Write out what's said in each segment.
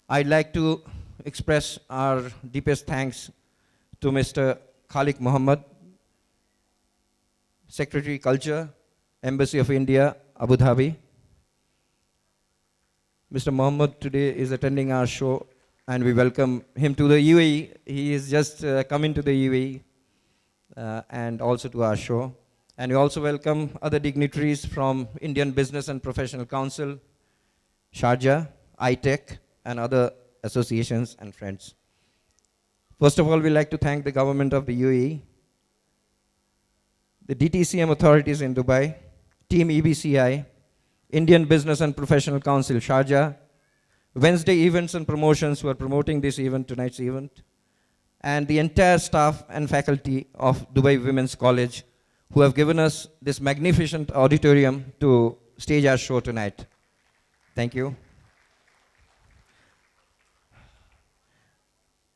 I'd like to express our deepest thanks to Mr. Khalik Muhammad, Secretary Culture, Embassy of India, Abu Dhabi. Mr. Muhammad today is attending our show and we welcome him to the UAE. He is just coming to the UAE and also to our show. And we also welcome other dignitaries from Indian Business and Professional Council, Sharjah, ITEC, and other associations and friends. First of all, we'd like to thank the government of the UAE, the DTCM authorities in Dubai, Team EBCI, Indian Business and Professional Council, Sharjah, Wednesday Events and Promotions who are promoting this event, tonight's event, and the entire staff and faculty of Dubai Women's College who have given us this magnificent auditorium to stage our show tonight. Thank you.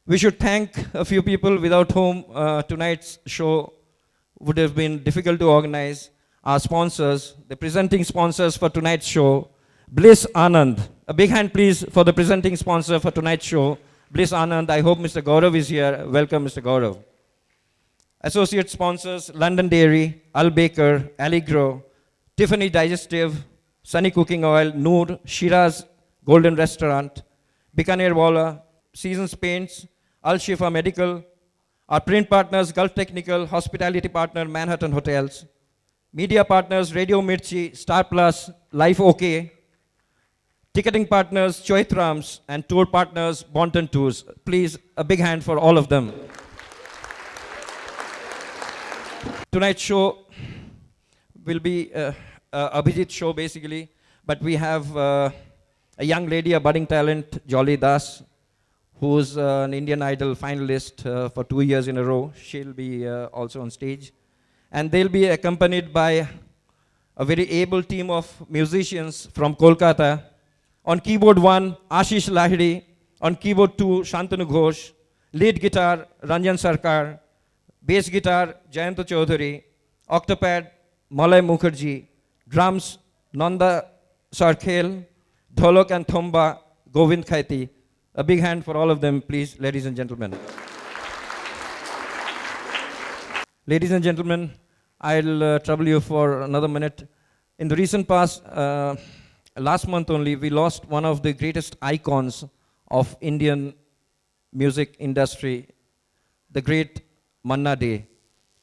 We should thank a few people without whom tonight's show would have been difficult to organize. Our sponsors, the presenting sponsors for tonight's show, Bliss Anand. A big hand please for the presenting sponsor for tonight's show, Bliss Anand. I hope Mr. Gaurav is here. Welcome, Mr. Gaurav. Associate sponsors, London Dairy, Al Baker, Allegro, Tiffany Digestive, Sunny Cooking Oil, Noor, Shiraz Golden Restaurant, Bikaner Wala, Seasons Paints, Al Shifa Medical, our print partners, Gulf Technical, hospitality partner, Manhattan Hotels, media partners, Radio Mirchi, Star Plus, Life OK, ticketing partners, Choitrams, and tour partners, Bonton Tours. Please, a big hand for all of them. Tonight's show will be Abhijit show basically, but we have a young lady, a budding talent, Jolly Das, who's an Indian Idol finalist for 2 years in a row. She'll be also on stage. And they'll be accompanied by a very able team of musicians from Kolkata. On keyboard 1, Ashish Lahiri. On keyboard 2, Shantanu Ghosh. Lead guitar, Ranjan Sarkar. Bass guitar, Jayanta Chaudhary. Octopad, Malay Mukherjee. Drums, Nanda Sarkhel. Dholok and Thomba, Govind Khaiti. A big hand for all of them, please, ladies and gentlemen. Ladies and gentlemen, I'll trouble you for another minute. In the recent past, last month only, we lost one of the greatest icons of Indian music industry, the great Manna Dey,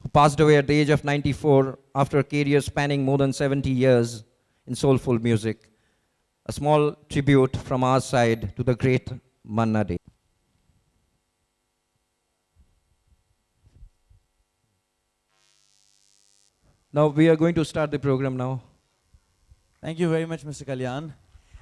who passed away at the age of 94 after a career spanning more than 70 years in soulful music. A small tribute from our side to the great Manna Dey. Now we are going to start the program now. Thank you very much, Mr. Kalyan.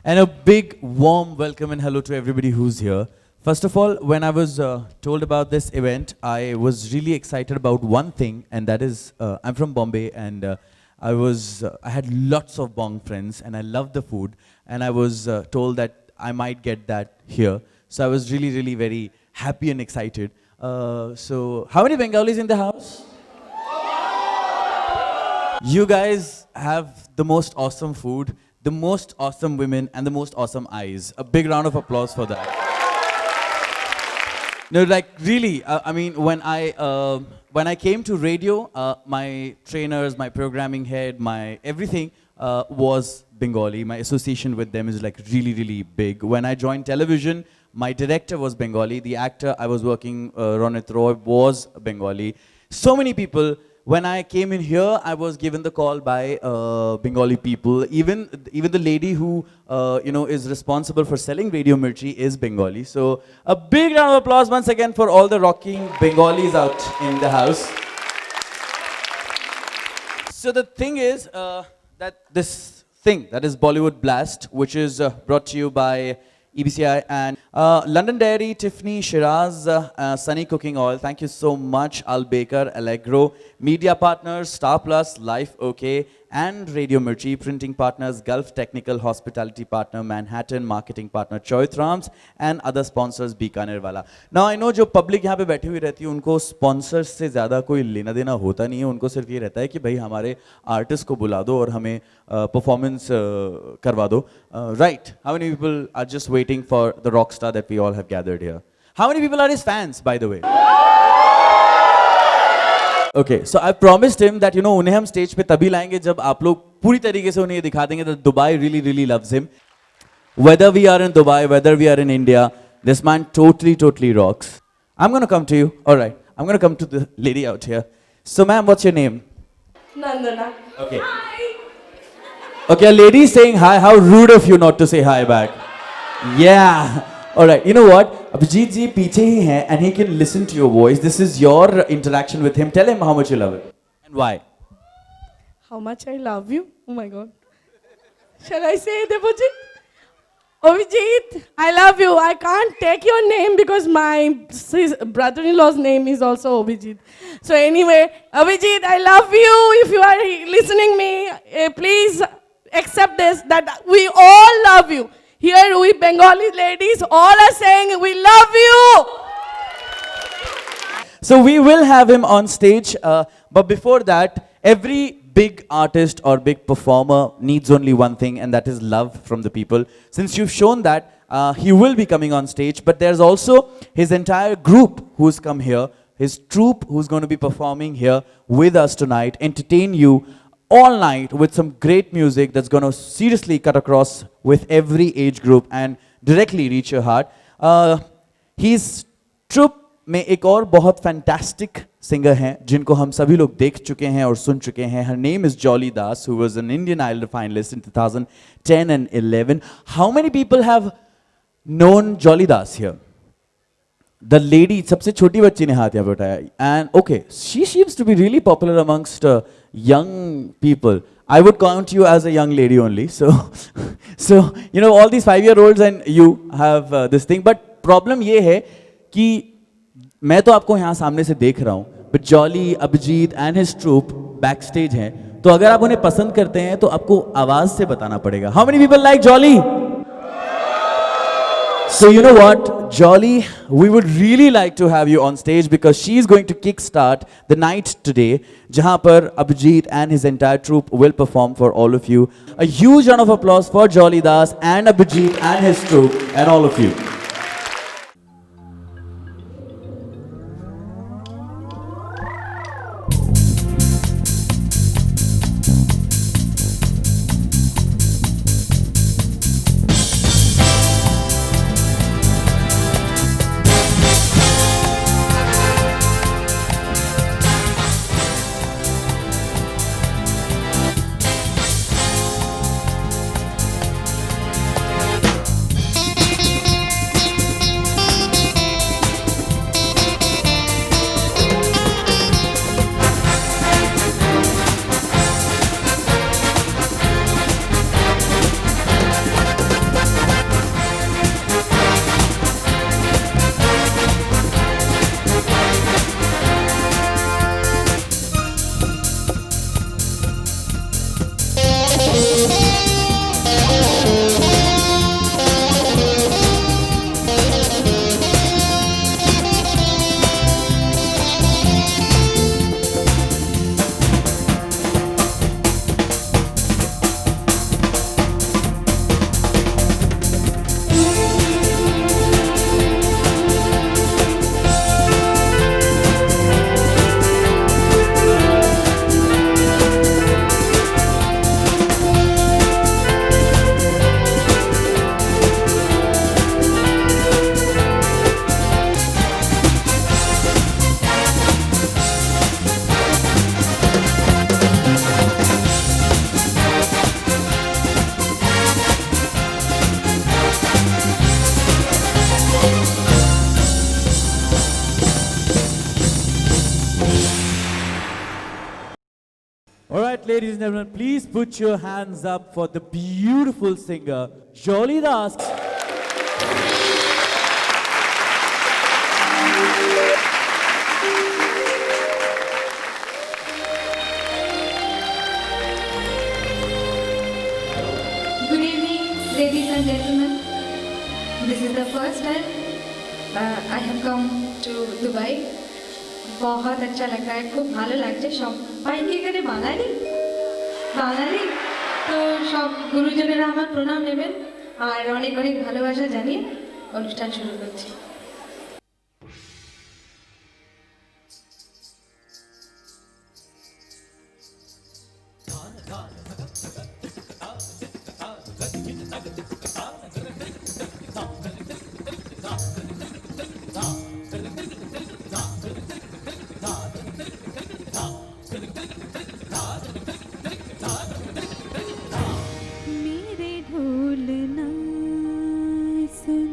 And a big warm welcome and hello to everybody who's here. First of all, when I was told about this event, I was really excited about one thing, and that is, I'm from Bombay, and I had lots of Bong friends, and I loved the food, and I was told that I might get that here. So I was really, really very happy and excited. So how many Bengalis in the house? You guys have the most awesome food, the most awesome women, and the most awesome eyes. A big round of applause for that. No, like really, I mean, when I came to radio, my trainers, my programming head, my everything was Bengali. My association with them is like really, really big. When I joined television, my director was Bengali. The actor I was working, Ronit Roy, was Bengali. So many people. When I came in here, I was given the call by Bengali people. Even the lady who is responsible for selling Radio Mirchi is Bengali. So a big round of applause once again for all the rocking Bengalis out in the house. So the thing is that this thing, that is Bollywood Blast, which is brought to you by EBCI and London Dairy, Tiffany, Shiraz, Sunny Cooking Oil. Thank you so much. Al Baker, Allegro, media partners, Star Plus, Life OK, and Radio Mirchi, printing partners Gulf Technical, hospitality partner Manhattan, marketing partner Choitrams, and other sponsors Bikaner Wala. Now I know जो public यहाँ पे बैठी हुई रहती है उनको sponsors से ज़्यादा कोई लेना देना होता नहीं है, उनको सिर्फ ये रहता है कि भाई हमारे artist को बुला दो और हमें performance करवा दो. Right? How many people are just waiting for the rock star that we all have gathered here? How many people are his fans, by the way? Okay, so I promised him that उन्हें हम stage पे तभी लाएंगे जब आप लोग पूरी तरीके से उन्हें ये दिखा देंगे that Dubai really loves him. Whether we are in Dubai, whether we are in India, this man totally rocks. I'm gonna come to you. All right, I'm gonna come to the lady out here. So, ma'am, what's your name? Nandana. Okay. Hi. Okay, a lady is saying hi. How rude of you not to say hi back. Yeah. All right. You know what? Abhijit ji पीछे ही है and he can listen to your voice. This is your interaction with him. Tell him how much you love it and why. How much I love you. Oh my God. Shall I say it, Abhijit? Abhijit, I love you. I can't take your name because my brother-in-law's name is also Abhijit. So anyway, Abhijit, I love you. If you are listening me, please accept this, that we all love you. Here we Bengali ladies all are saying we love you. So we will have him on stage, but before that, every big artist or big performer needs only one thing, and that is love from the people. Since you've shown that, he will be coming on stage, but there's also his entire group who's come here, his troupe who's going to be performing here with us tonight, entertain you all night with some great music that's going to seriously cut across with every age group and directly reach your heart. His troupe में एक और बहुत fantastic singer हैं जिनको हम सभी लोग देख चुके हैं और सुन चुके हैं. Her name is Jolly Das, who was an Indian Idol finalist in 2010 and 11. How many people have known Jolly Das here? The lady, सबसे छोटी बच्ची ने हाथ यहाँ पे उठाया. And okay, she seems to be really popular amongst young people. I would count you as a young lady only. So all these 5-year-olds and you have this thing. But problem ये है कि मैं तो आपको यहाँ सामने से देख रहा हूँ, but Jolly, Abhijit and his troupe backstage हैं. तो अगर आप उन्हें पसंद करते हैं तो आपको आवाज से बताना पड़ेगा. How many people like Jolly? So you know what, Jolly, we would really like to have you on stage because she's going to kickstart the night today, जहाँ पर Abhijit and his entire troupe will perform for all of you. A huge round of applause for Jolly Das and Abhijit and his troupe and all of you. All right, ladies and gentlemen, please put your hands up for the beautiful singer, Jolly Das. Dubai बहुत अच्छा लग रहा है खूब ভালো লাগছে সবাই কি এখানে বাঙালি বাঙালি তো সব গুরুজনেরা আমার প্রণাম নেবেন আর অনেক অনেক ভালোবাসা জানিয়ে অনুষ্ঠান শুরু করছি मेरे ढोल ना सुन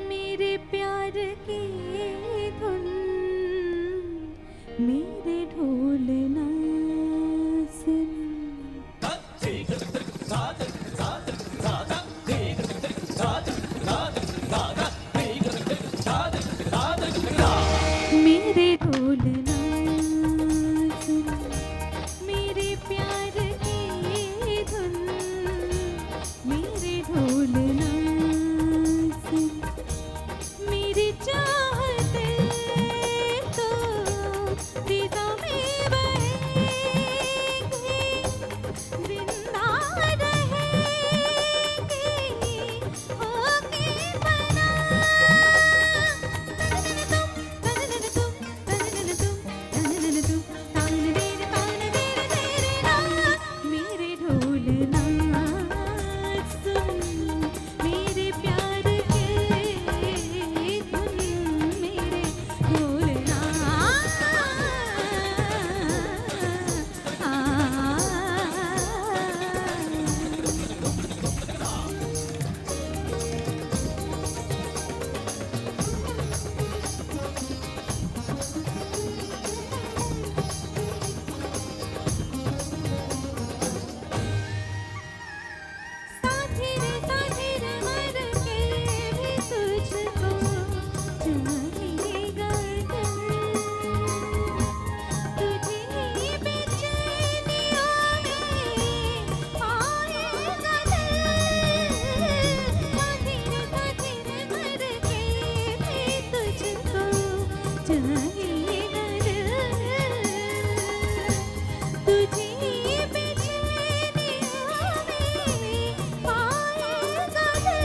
मेरे प्यार की धुन मेरे ढोल ना सुन मेरे ढोल ना सुन मेरे प्यार की धुन मेरे ढोल ना सुन मेरी चाहते तो दिशा में बहेगी जिंदा रहेगी होके बना मेरे ढोल ना सुन मेरे प्यार के धुन मेरे ढोल ना साथी रे मर के भी तुझको चाहेगा तुझे बेचैनियों में पाएगा साथी रे मर के भी तुझको चाहेगा तुझे बेचैनियों में पाएगा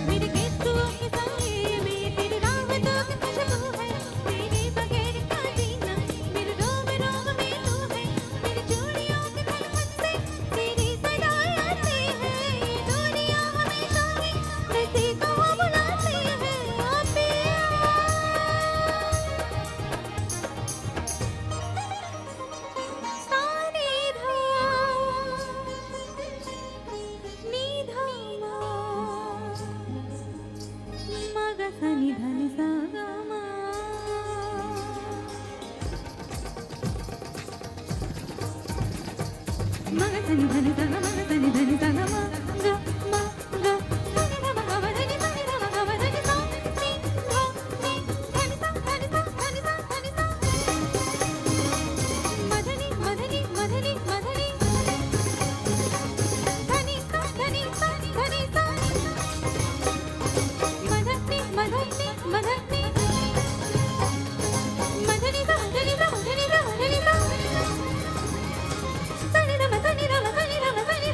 मेरे केसुओं के साए में तेरी राहतों की खुशबू है तेरे बगैर का जीना मेरे रोम रोम में तू है मेरी चूड़ियों के धड़कन से तेरी सदा आती है ये दुनिया हमेशा ही किसी को बुलाती है ओ पिया सानी धा नी धा मा गा सा नी धा नि सा गा मा मा गा सा नी धा नि सा गा मा गा सा नी धा नि सा गा मा गा मा गा सा नि धा मा गा मा धा नि सा नि धा मा गा मा धा नि सा नी धा नि धा नि सा धा नि सा धा नि सा धा नि सा मधनी मधनी मधनी मधनी धनी सा धनी सा धनी सा मधनी मधनी मधनी मधनी सा धनी सा धनी सा धनी सा सनी धा मा सनी धा मा सनी धा मा सनी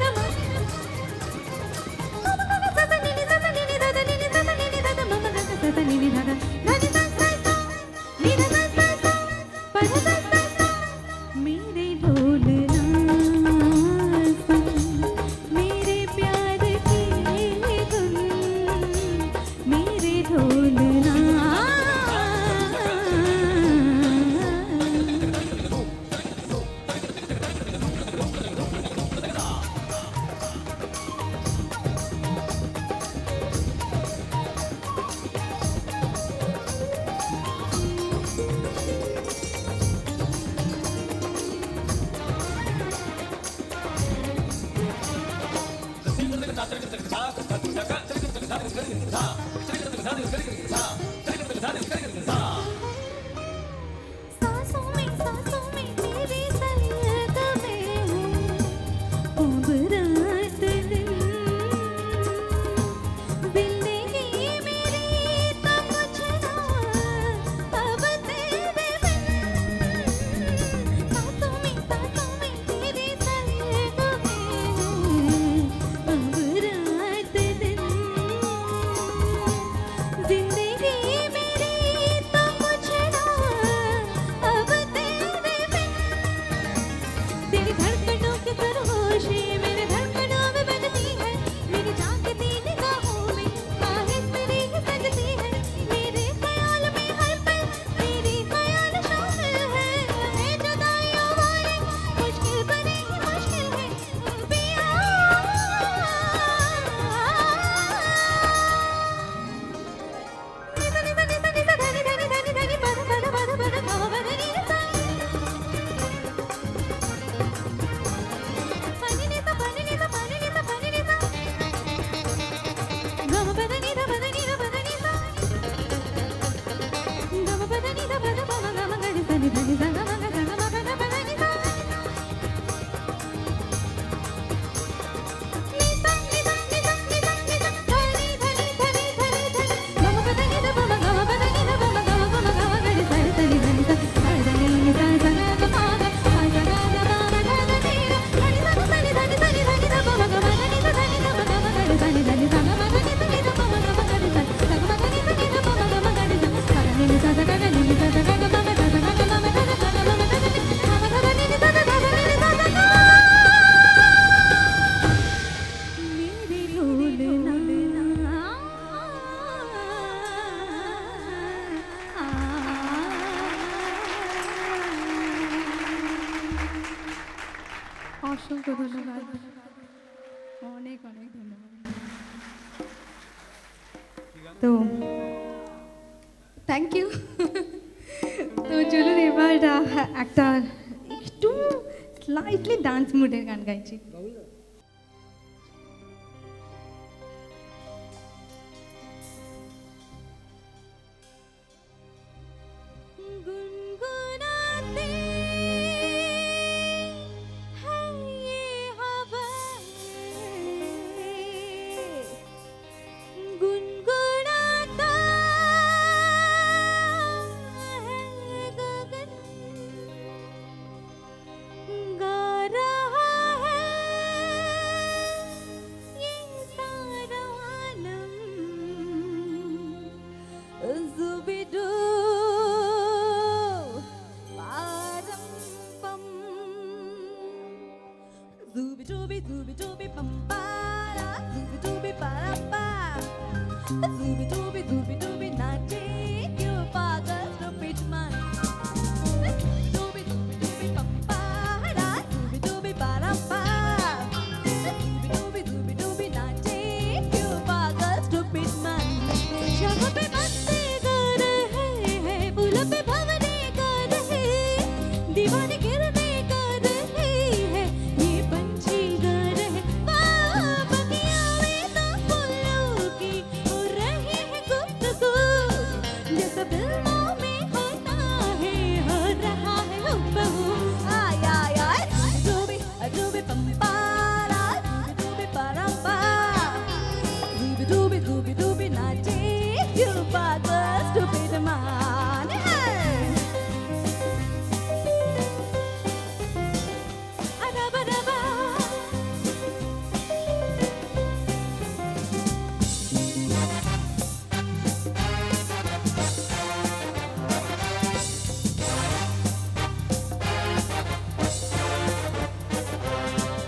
অসংখ্য ধন্যবাদ, অনেক অনেক ধন্যবাদ। তো থ্যাংক ইউ। তো চলুন এবার একটা একটু স্লাইটলি ডান্স মুডের গান গাইছি। गुनगुनाते हैं ये हवाएं, गुनगुनाता है गगन, गा रहा है ये सारा आलम, ज़ुबिदू Zooby dooby bum para, zooby dooby para pa, zooby dooby nache, you pagal stupid man. Zooby dooby bum para, zooby dooby para pa, zooby dooby nache, you pagal stupid man. शब पे मस्ती कर रहे हैं, फूल पे भंवरे कर रहे, दीवाने गिरने कर रहे हैं, ये पंछी गा रहे, वाह बगिया में तो फूलों की हो रही है गुफ्तगू, जैसा फिल्मों में होता है, हो रहा है हुबहू। आय आय आय डूबी डूबी पंपारा, डूबी परम्पा, डूबी डूबी नाचे, you pagal stupid man. Araba araba,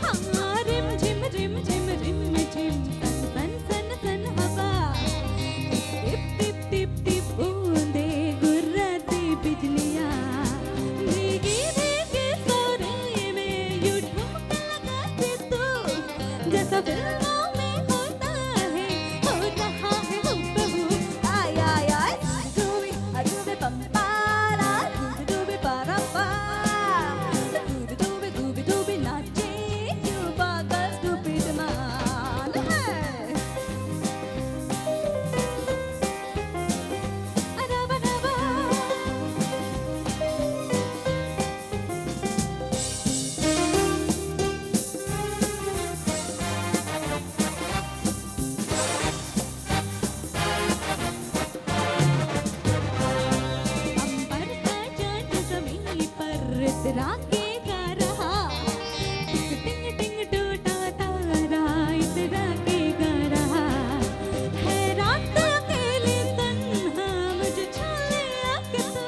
हाँ रिम झिम झिम झिम झिम झिम सन सन सन हवा, टिप टिप टिप टिप बूंदे गुर्राती बिजलियाँ, भीगी भीगी सोरे में यूं ठुमका लगाते तू, जैसा फिल्मों में होता है, हो रहा है हुबहू। आय आय आय डूबी डूबी पंपारा, डूबी परम्पा, डूबी डूबी नाचे, you pagal stupid man. Araba araba, अंबर का चांद ज़मीन पर इतरा के गा रहा, टिंग टिंग टिंग टूटा तारा इतरा के गा रहा, है रात अकेले तन्हा मुझे छा लिया कि तू,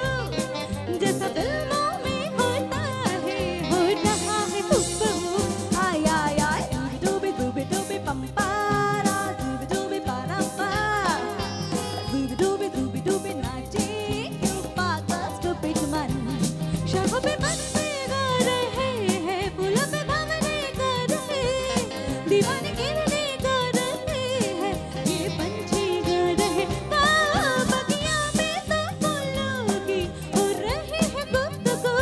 जैसा फिल्मों में होता है, हो रहा है हुबहू। आय आय आय डूबी डूबी पंपारा, डूबी परम्पा, डूबी डूबी नाचे, you pagal stupid man. शब पे मस्ती गा रहे हैं, फूल पे भंवरे कर रहे, दीवाने गिरने कर रहे हैं, ये पंछी गा रहे, वाह बगिया में तो फूलों की हो रही है गुफ्तगू,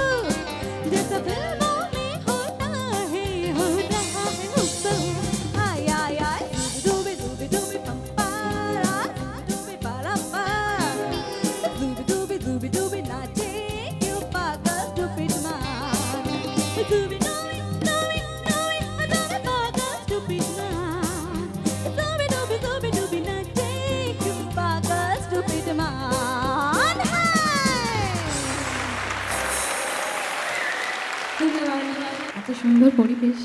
जैसा फिल्मों में होता है, हो रहा है हुबहू। आय आय आय डूबी पंपारा, डूबी परम्पा, डूबी नाचे, you pagal stupid man. Dooby dooby pagal stupid man. Dooby nache, you pagal stupid man. এত সুন্দর পরিবেশ,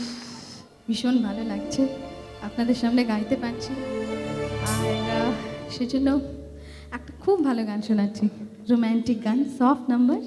ভীষণ ভালো লাগছে আপনাদের সামনে গাইতে পারছি, আর সেজন্য একটা খুব ভালো গান শোনাচ্ছি, রোম্যান্টিক গান, সফট নাম্বার।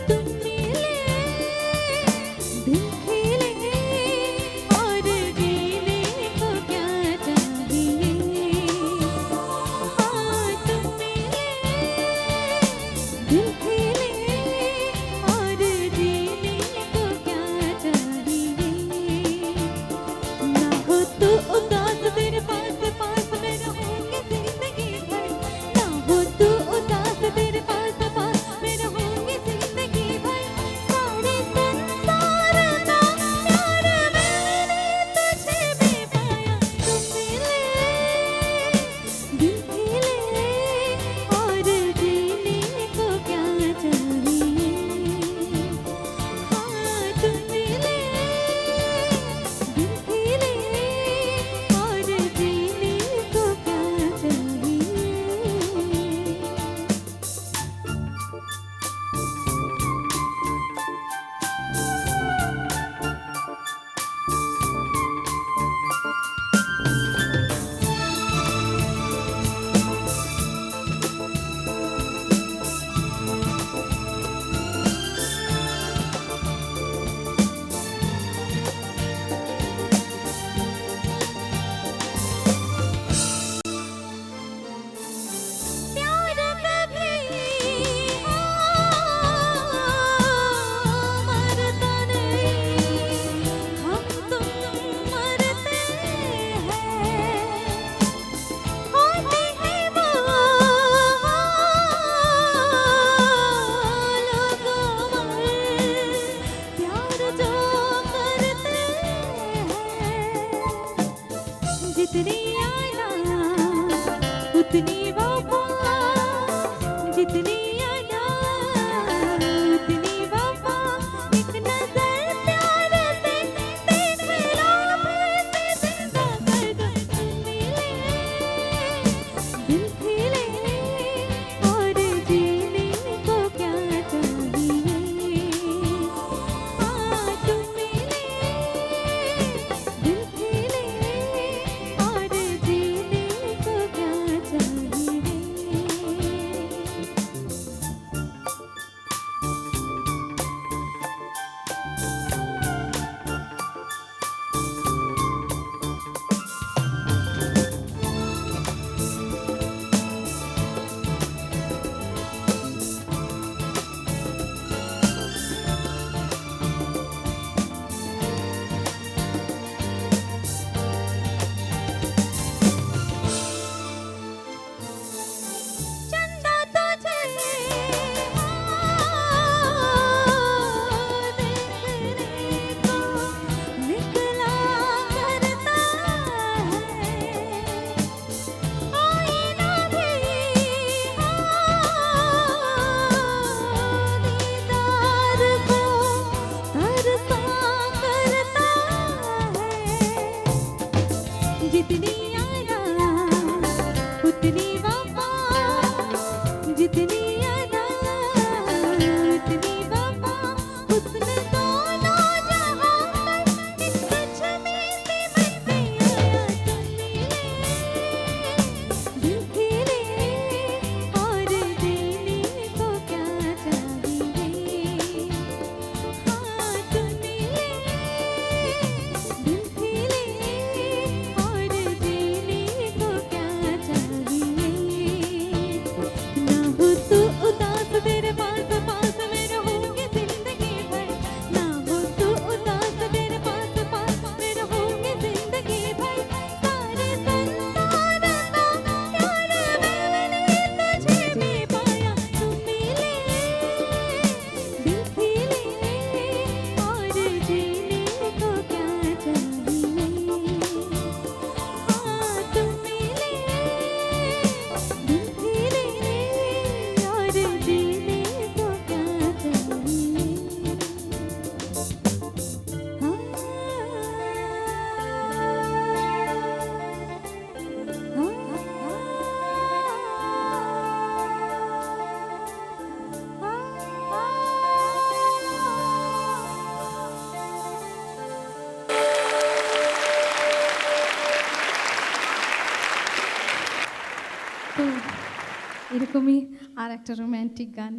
तुम मिले दिल खिले और जीने को क्या चाहिए हाँ तुम मिले दिल खिले और जीने को क्या चाहिए ना हो तो उदास तेरे पास पास में रहूंगी जिंदगी भर ना हो तो उदास तेरे पास पास में रहूंगी जिंदगी भर सारे संसार का प्यार मैंने तुझे में पाया तुम मिले दिल खिले और जीने को क्या चाहिए हाँ तुम मिले दिल खिले और जीने को क्या चाहिए प्यार कभी मरता नहीं हम तुम मरते हैं होती है वो लोग प्यार जो करते हैं जितनी आना उतनी वफा जितनी आना उतनी वफा एक नजर प्यार से देख लो फिर से जिंदा कर दो तुम मिले दिल खिले और जीने को क्या चाहिए हाँ तुम मिले दिल खिले और जीने को क्या चाहिए তো এরকমই আর একটা রোম্যান্টিক গান।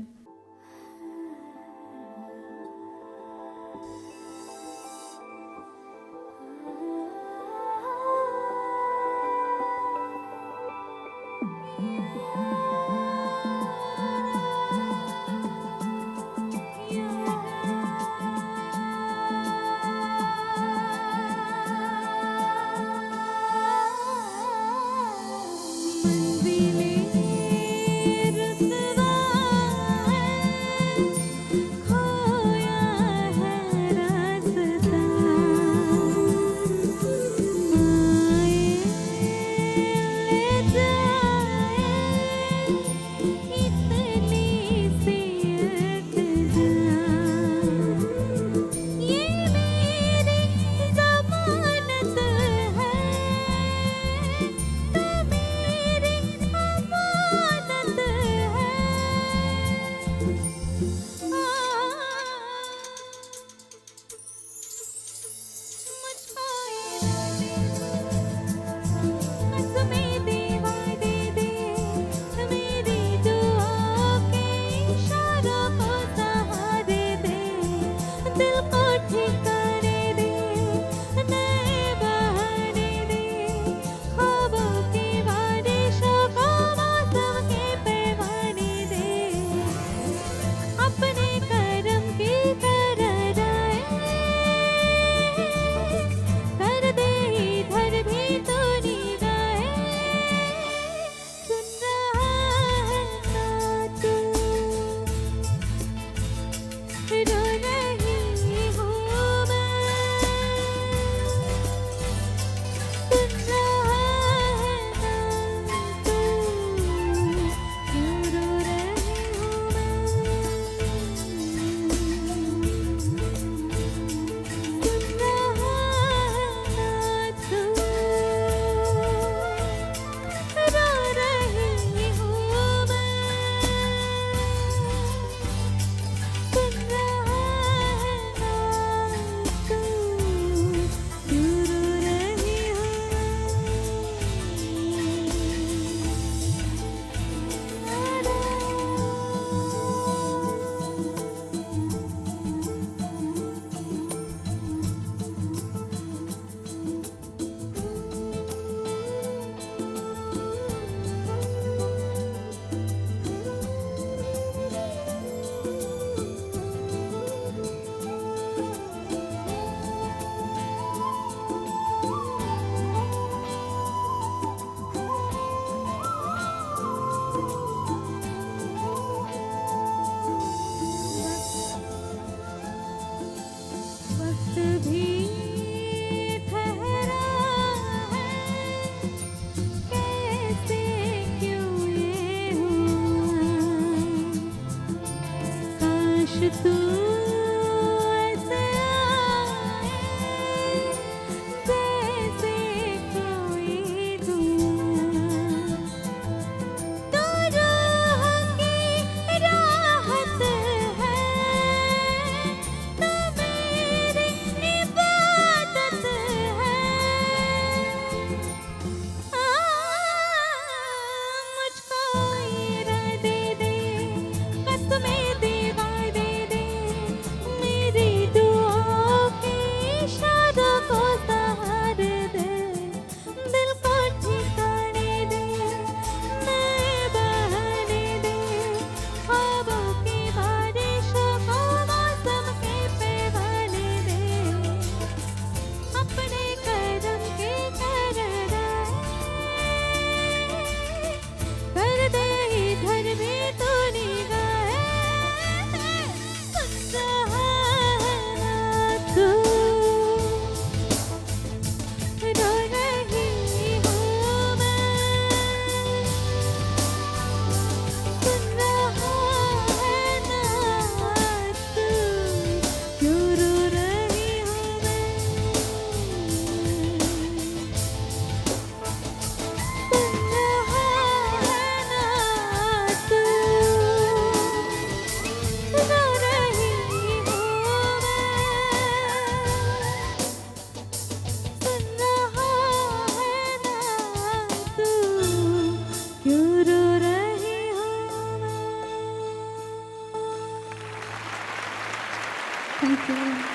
Thank you.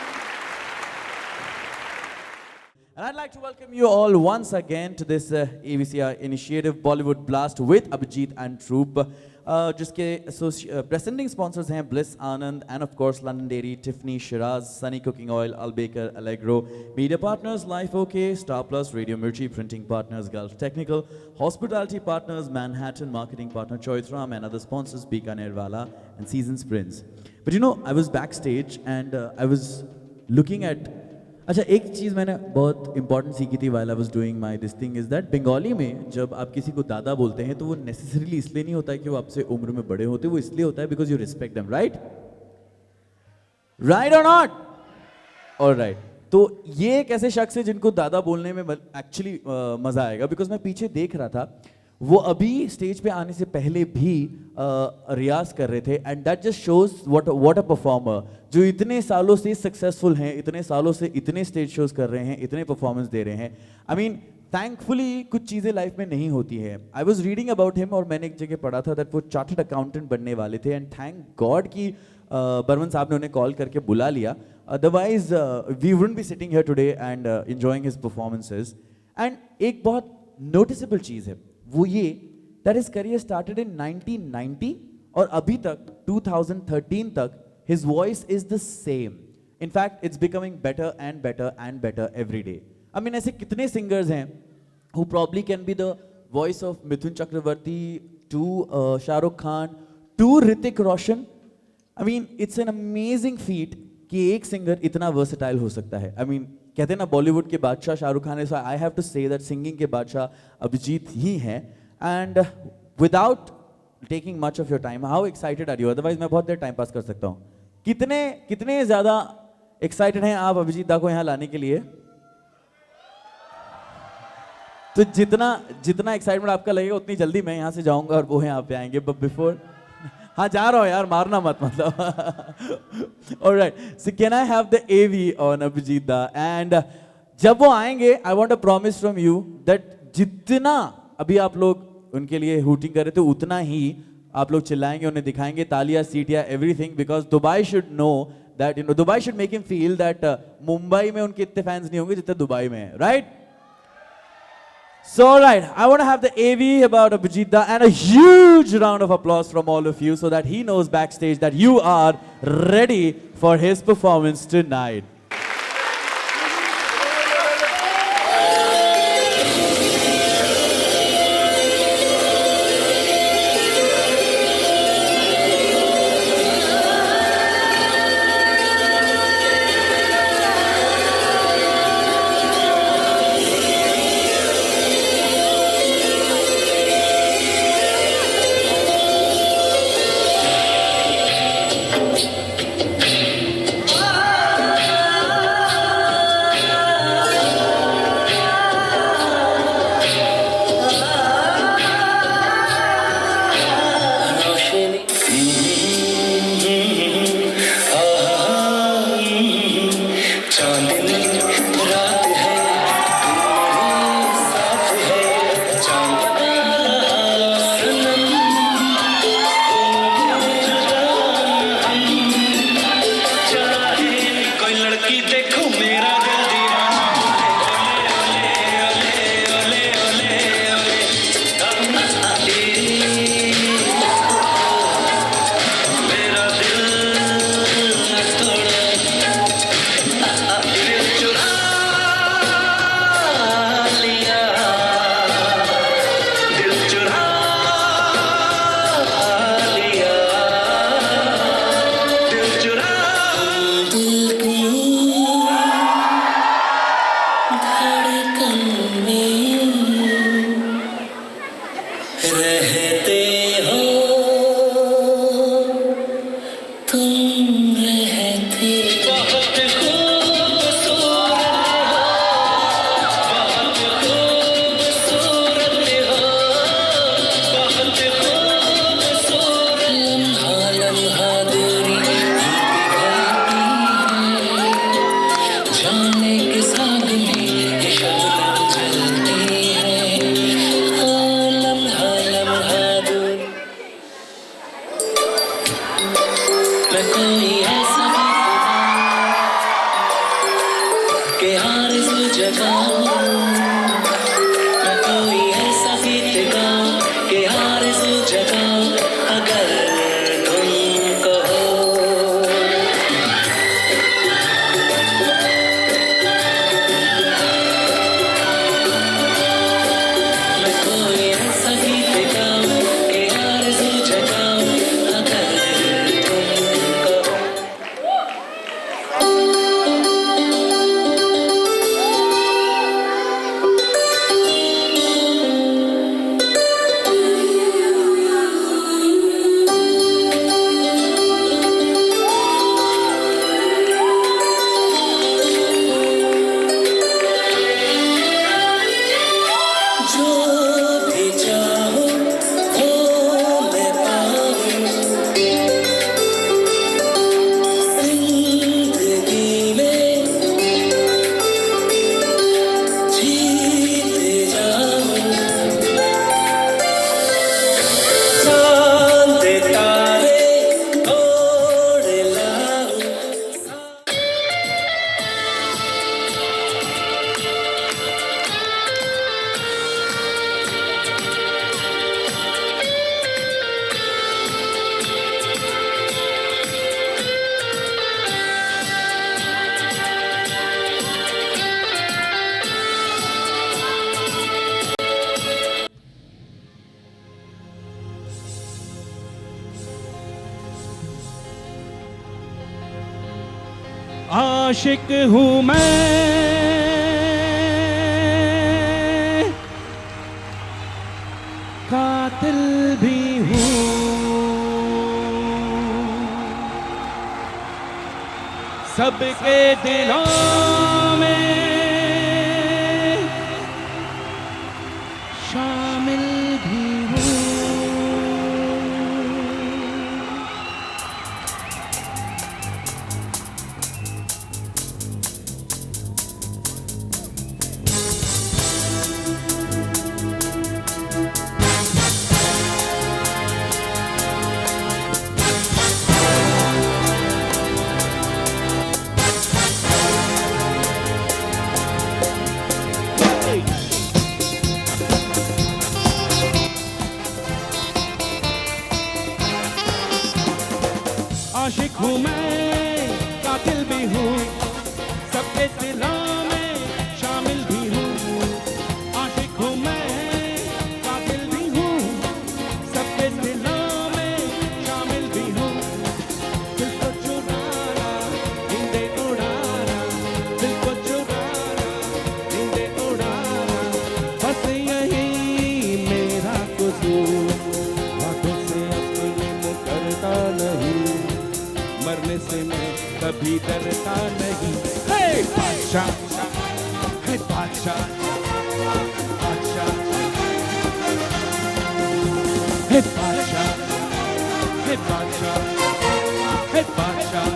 And I'd like to welcome you all once again to this AVCR initiative Bollywood Blast with Abhijit and Troop. जिसके presenting sponsors हैं Bliss Anand and of course London Dairy, Tiffany, Shiraz, Sunny Cooking Oil, Albaker, Allegro. Media partners Life OK, Star Plus, Radio Mirchi, printing partners Gulf Technical, hospitality partners Manhattan, marketing partner Choithram, and other sponsors Bikaner Wala and Seasons Prince. But you know, I was backstage and I was looking at अच्छा एक चीज़ मैंने बहुत important सीखी थी while I was doing my this thing is that Bengali में जब आप किसी को दादा बोलते हैं तो वो नेसेसरीली इसलिए नहीं होता है कि वो आपसे उम्र में बड़े होते, वो इसलिए होता है because you respect them, right right और नॉट ऑलराइट। तो ये एक ऐसे शख्स है जिनको दादा बोलने में एक्चुअली मज़ा आएगा बिकॉज मैं पीछे देख रहा था, वो अभी स्टेज पे आने से पहले भी रियाज कर रहे थे and that just shows what a performer, जो इतने सालों से सक्सेसफुल हैं, इतने सालों से इतने स्टेज शोज कर रहे हैं, इतने परफॉर्मेंस दे रहे हैं। आई मीन थैंकफुली कुछ चीज़ें लाइफ में नहीं होती है। I was reading about him और मैंने एक जगह पढ़ा था दैट वो चार्टर्ड अकाउंटेंट बनने वाले थे एंड थैंक गॉड कि बर्मन साहब ने उन्हें कॉल करके बुला लिया, otherwise we wouldn't be sitting here today and enjoying his performances. And एक बहुत नोटिसेबल चीज़ है वो ये that his career started in 1990 और अभी तक 2013 तक his voice is the same. In fact it's becoming better and better and better every day. I mean ऐसे कितने सिंगर्स हैं who probably can be the voice of Mithun Chakravarti to Shah Rukh Khan to Hrithik Roshan. I mean it's an amazing feat कि एक singer इतना versatile हो सकता है। I mean कहते हैं ना बॉलीवुड के बादशाह शाहरुख खान है, so I have to say that singing के बादशाह अभिजीत ही हैं। And without taking much of your time, how excited are you? Otherwise मैं बहुत देर टाइम पास कर सकता हूँ। कितने ज़्यादा एक्साइटेड हैं आप अभिजीत दा को यहाँ लाने के लिए? तो जितना एक्साइटमेंट आपका लगेगा उतनी जल्दी मैं यहाँ से जाऊंगा और वो यहाँ पे आएंगे। बट बिफोर हाँ जा रहा हूँ यार, मारना मत मतलब। Alright, so can I have the AV on Abhijeet da? And जब वो आएंगे I want a promise from you that जितना अभी आप लोग उनके लिए हूटिंग कर रहे थे उतना ही आप लोग चिल्लाएंगे, उन्हें दिखाएंगे तालियां सीटियां everything, because Dubai should know that you know Dubai should make him feel that Mumbai में उनके इतने फैंस नहीं होंगे जितने दुबई में है, right? So right, I want to have the AV about Abhijit Da and a huge round of applause from all of you so that he knows backstage that you are ready for his performance tonight. लम्हा लम्हा दूर आशिक हूँ मैं, कातिल भी हूँ, सबके दिलों में शामिल भी हूँ। आशिक हूँ मैं, कातिल भी हूँ, सबके दिलों में शामिल भी हूँ। आशिक हूँ मैं, कातिल भी हूँ, सबके दिलों में शामिल भी हूँ। दिल को चुराना, नींदें उड़ाना, दिल को चुराना, नींदें उड़ाना, बस यही मेरा कसूर। बातों से अपने मुकरता नहीं, मरने से मैं कभी डरता नहीं। हे बादशाह, हे बादशाह, बादशाह, हे बादशाह, हे बादशाह, हे बादशाह।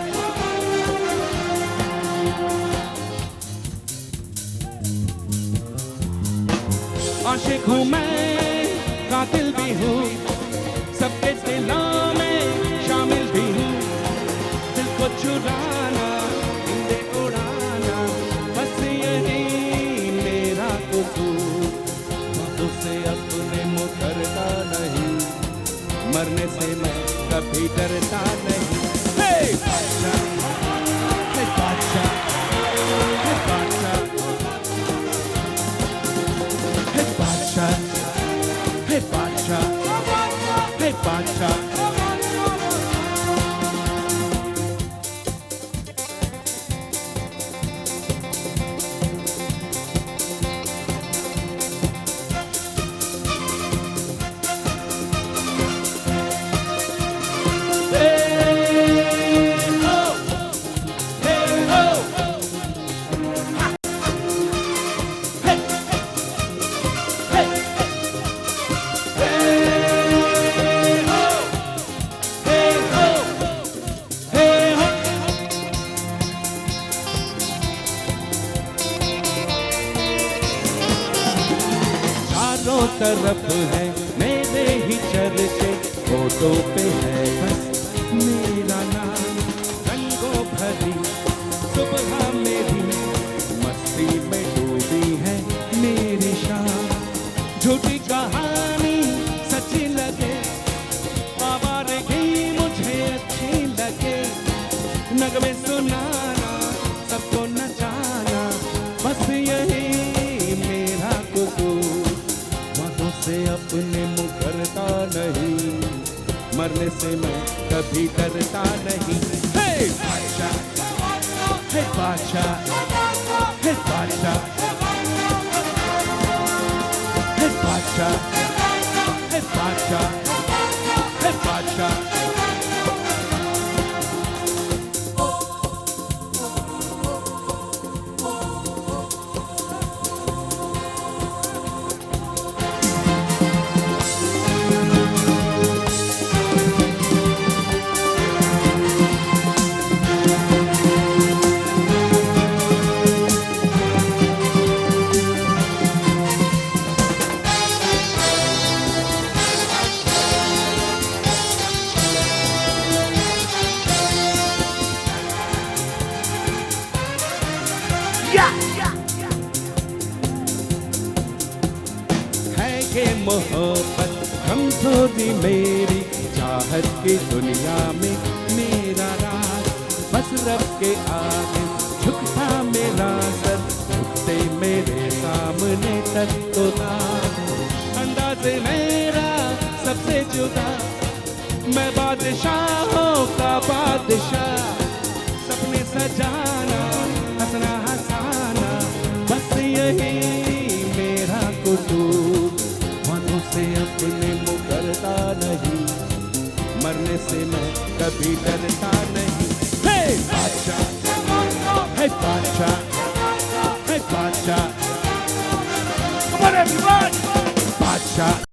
आशिक हूँ मैं, कातिल भी हूँ, सबके दिलों में शामिल भी हूँ। दिल को चुराना, नींदें उड़ाना, बस यही मेरा कसूर। बातों से अपने मुकरता नहीं, मरने से मैं कभी डरता नहीं। हे बादशाह, हे बादशाह, हे बादशाह, हे बादशाह, हे बादशाह, हे बादशाह। चारों तरफ है मेरे ही चर्चे, फोटो पे है बस मेरा नाम। रंगों भरी सुबह मेरी मस्ती में डूबी है मेरी शाम। झूठी कहानी सच्ची लगे, आवारगी मुझे अच्छी लगे। नगमे सुनाना, सबको नचाना, बस यही मेरा कसूर। बातों से अपने मुकरता नहीं, मरने से मैं कभी डरता नहीं। हे बादशाह, हे बादशाह, हे बादशाह, हे बादशाह, हे बादशाह, हे बादशाह। है के मोहब्बत कमजोरी मेरी, चाहत की दुनिया में मेरा राज। बस रब के आगे झुकता मेरा सर, झुकते मेरे सामने तक तो ना। अंदाज मेरा सबसे जुदा, मैं बादशाहों का बादशाह। सपने सजाना मरने से मैं कभी डरता नहीं। हे बादशाह, हे बादशाह, हे बादशाह, come on everyone, बादशाह।